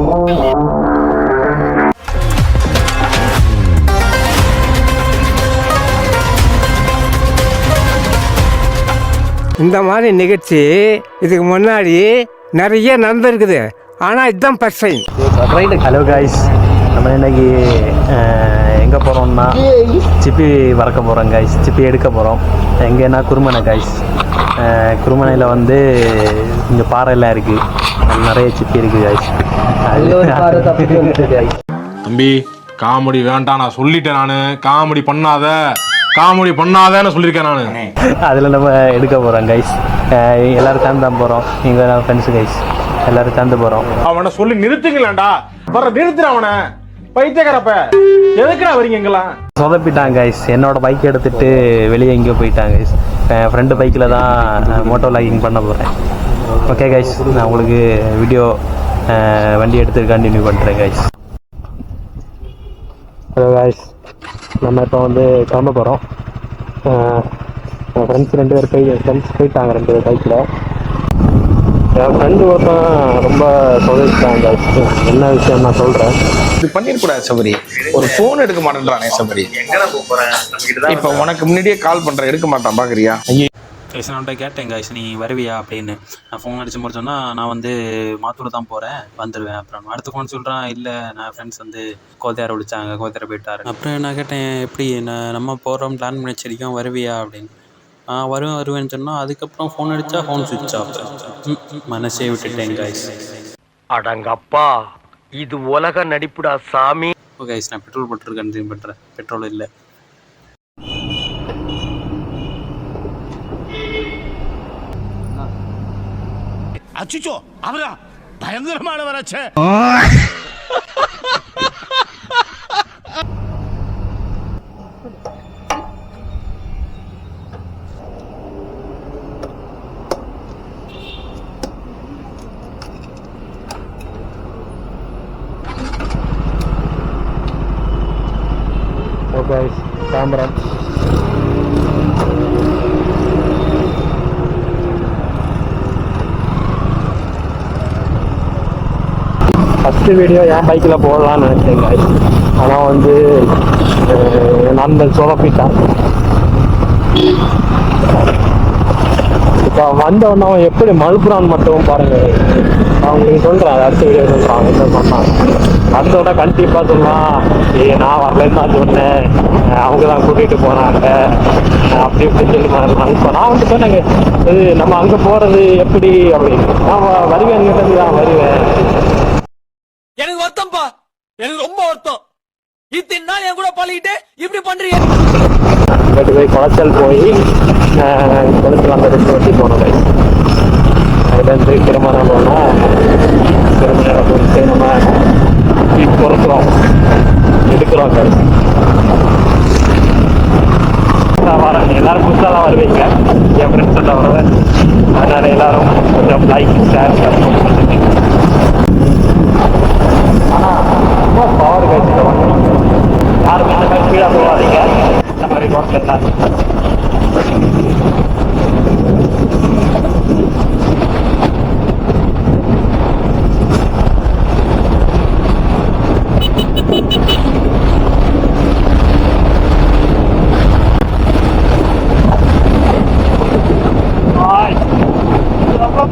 இந்த மாதிரி நிகழ்ச்சி இதுக்கு முன்னாடி நிறைய நடந்திருக்குது. ஆனால் இதுதான் ஃபர்ஸ்ட் டைம். ஹலோ காய்ஸ், நம்ம இன்னைக்கு எங்கே போகிறோம்னா சிப்பி வறக்க போகிறோம் காய்ஸ். சிப்பி எடுக்க போகிறோம். எங்கேன்னா குருமனை காய்ஸ். குருமனையில் வந்து இங்கே பாறையெல்லாம் இருக்குது. அது நிறைய சிப்பி இருக்குது காய்ஸ். தம்பி காமெடி வேண்டாம், நான் சொல்லிட்டேன். நான் காமெடி பண்ணாதேன்னு சொல்லியிருக்கேன் நான். அதில் நம்ம எடுக்க போகிறோம் கைஸ். எல்லோரும் சேர்ந்து தான் போகிறோம். நீங்கள் ஃப்ரெண்ட்ஸு கைஸ் எல்லோரும் சேர்ந்து போகிறோம். அவனை சொல்லி நிறுத்துங்களேன்டா. நிறுத்துற அவனை பைத்தியக்காரப்ப. எதுக்குடா வரீங்க எங்கெல்லாம்? சொதப்பிட்டாங்க கைஸ். என்னோட பைக் எடுத்துகிட்டு வெளியே எங்கேயோ போயிட்டாங்க கைஸ். ஃப்ரெண்டு பைக்கில் தான் மோட்டோ லாகிங் பண்ண போகிறேன். ஓகே கைஸ், நான் உங்களுக்கு வீடியோ வண்டி எடுத்து கண்டினியூ பண்ணுறேன் கைஸ். ஹலோ கைஸ், நம்ம இப்போ வந்து கிளம்ப போகிறோம். என் ஃப்ரெண்ட்ஸ் 2 பேர் போயிட்டாங்க 2 பேர் பைக்கில். என் ஃப்ரெண்டு ஒருத்தன் ரொம்ப சொதப்பிட்டாங்க. என்ன விஷயம் நான் சொல்கிறேன். இது பண்ணிருக்கூடாது சபரி. ஒரு ஃபோன் எடுக்க மாட்டேன்றானே சபரி. இப்போ உனக்கு முன்னாடியே கால் பண்ணுறேன், எடுக்க மாட்டான். பார்க்குறியா? கைஸ், நான் கேட்டேன் கைஸ், நீ வருவியா அப்படின்னு. நான் ஃபோன் அடிச்சு முடிச்சோன்னா நான் வந்து மாத்தூர் தான் போகிறேன், வந்துடுவேன். அப்புறம் அடுத்த ஃபோன் சொல்கிறான், இல்லை நான் ஃப்ரெண்ட்ஸ் வந்து கோதையாரை விழிச்சாங்க, கோதையாரை போயிட்டாரு. அப்புறம் நான் கேட்டேன், எப்படி நம்ம போகிறோம் பிளான் பண்ணி வச்சிருக்கோம், வருவியா அப்படின்னு. வருவேன்னு சொன்னால் அதுக்கப்புறம் ஃபோன் அடித்தா ஃபோன் சுவிட்ச் ஆஃப். மனசே விட்டுட்டேன் கைஸ். அடங்கப்பா, இது உலக நடிப்புடா சாமி. ஓ கைஸ், நான் பெட்ரோல் போட்டுருக்கேன், பண்ணுறேன். பெட்ரோல் இல்லை. அச்சுச்சோ, அவரா பயங்கரமானவராச்சே. ஓகே கிளம்புறேன். ஃபஸ்ட்டு வீடியோ என் பைக்கில் போடலான்னு நினச்சேன் காய்ஸ். ஆனால் வந்து நண்பன் சொதப்பிட்டான். இப்போ வந்தவொன்னே அவன் எப்படி மழுப்புறான்னு மட்டும் பாருங்கள். நான் உங்களுக்கு சொல்கிறேன், அடுத்த வீடியோ சொல்கிறான் என்ன சொன்னான். வந்தோடனே கண்டிப்பாக சொல்லலாம், நான் வரலன்னு தான் சொன்னேன், அவங்க தான் கூட்டிகிட்டு போனாங்க அப்படி இப்படின்னு சொல்லி இப்போ நான் வந்து சொன்னேங்க, இது நம்ம அங்கே போகிறது எப்படி அப்படின்னு. நான் வருவேன் கேட்டது தான் வருவேன். எனக்கு வருத்தம்ப்பா, எனக்கு ரொம்ப வருத்தம். இத்தனை நாள் என் கூட பழகிட்டு இப்படி பண்றீங்க. போய் குளச்சல் போய் குளச்சல் அந்த 2 வட்டி போனோம். அதுலேருந்து திருமணம் போனோம். திருமணம் போயிட்டு நம்ம பொறுக்கிறோம் எடுக்கிறோம். வரேன், எல்லாரும் புதுசாக தான் வருவீங்க. என் ஃப்ரெண்ட்ஸ் எல்லாம் வருவேன். அதனால எல்லாரும் கொஞ்சம் லைக் ஷேர் பண்ணுங்க. ஆனால் பவர் கட்சியில் யாருமே இந்த மாதிரி கீழே போகாதீங்க. இந்த மாதிரி ரோட்டில் தான்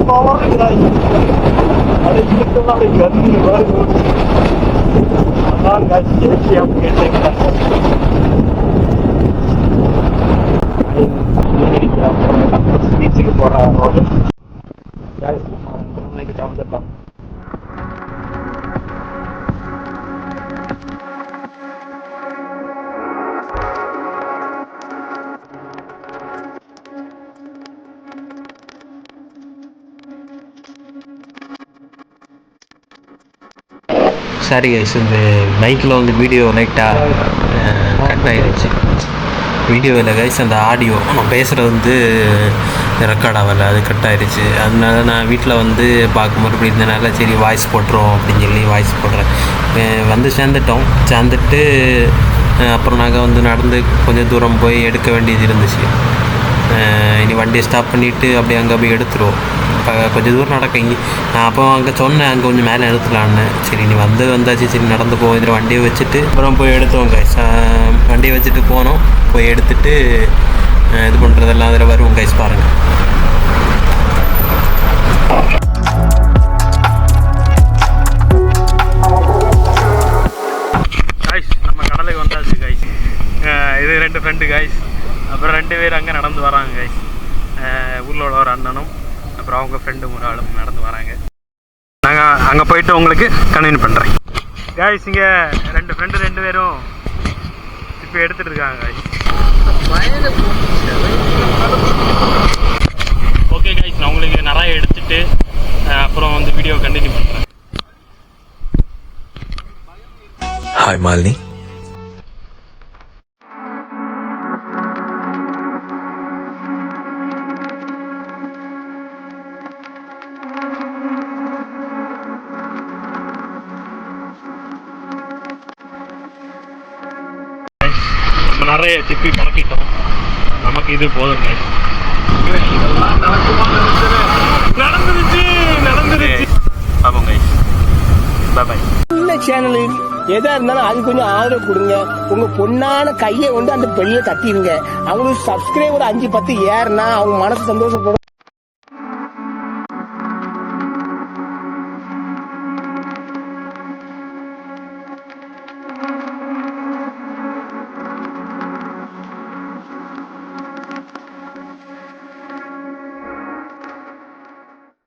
பவர் இருக்குதாங்க. அது இருக்கணும் அப்படி கந்து வருது. அதான் காட்சி விஷயம் கேட்டேன். பீச்சுக்கு போகிற ரோடு வந்துடலாம். சாரி கைஸ், இந்த பைக்கில் வந்து வீடியோ லைட்டாக கட் ஆகிடுச்சு. வீடியோ இல்லை கைஸ், அந்த ஆடியோ நான் பேசுகிறது வந்து ரெக்கார்ட் ஆகலை, அது கட் ஆகிடுச்சு. அதனால நான் வீட்டில் வந்து பார்க்கும்போது இப்படி இருந்தனால சரி வாய்ஸ் போட்டுரும் அப்படின்னு சொல்லி வாய்ஸ் போடுறேன். வந்து சேர்ந்துட்டு அப்புறம் நாங்கள் வந்து நடந்து கொஞ்சம் தூரம் போய் எடுக்க வேண்டியது இருந்துச்சு. இனி வண்டியை ஸ்டாப் பண்ணிவிட்டு அப்படியே அங்கே போய் எடுத்துருவோம். இப்போ கொஞ்சம் தூரம் நடக்கங்க. நான் அப்போ அங்கே சொன்னேன் அங்கே கொஞ்சம் மேலே எடுத்துலான்னு. சரி நீ வந்தாச்சு, சரி நடந்து போவோம். இதில் வண்டியை வச்சுட்டு அப்புறம் போய் எடுத்தோம் கைஸ். வண்டியை வச்சுட்டு போனோம். போய் எடுத்துட்டு இது பண்ணுறதெல்லாம் அதில் வருவோம் கைஸ். பாருங்கள் கைஸ், நம்ம கடலுக்கு வந்தாச்சு கைஸ். இது 2 ஃப்ரெண்டு கைஸ். அப்புறம் 2 பேர் அங்கே நடந்து வராங்க கைஸ். ஊரில் உள்ள ஒரு அண்ணனும் அப்புறம் அவங்க ஃப்ரெண்டு ஒரு ஆளும் நடந்து வராங்க. நாங்கள் அங்கே போயிட்டு உங்களுக்கு கன்வின் பண்ணுறேன் கைஸ். இங்கே 2 ஃப்ரெண்டு 2 பேரும் இப்போ எடுத்துகிட்டு இருக்காங்க கைஸ். ஓகே கைஸ், நான் உங்களுக்கு நிறைய எடுத்துட்டு அப்புறம் வந்து வீடியோ கண்டினியூ பண்ணுறேன். Hi Malini. நம்ம நிறைய சிப்பி பறக்கிட்டோம். நமக்கு இது போதும் கைஸ். நடந்துருச்சு. பாப்போம் கைஸ். பாய். சேனலு எதா இருந்தாலும் அது கொஞ்சம் ஆதரவு கொடுங்க. உங்க பொண்ணான கையை கொண்டு அந்த பெண்ணில தட்டிடுங்க. அவங்களுக்கு சப்ஸ்கிரைபர் 5-10 ஏறுனா அவங்க மனசு சந்தோஷப்படும்.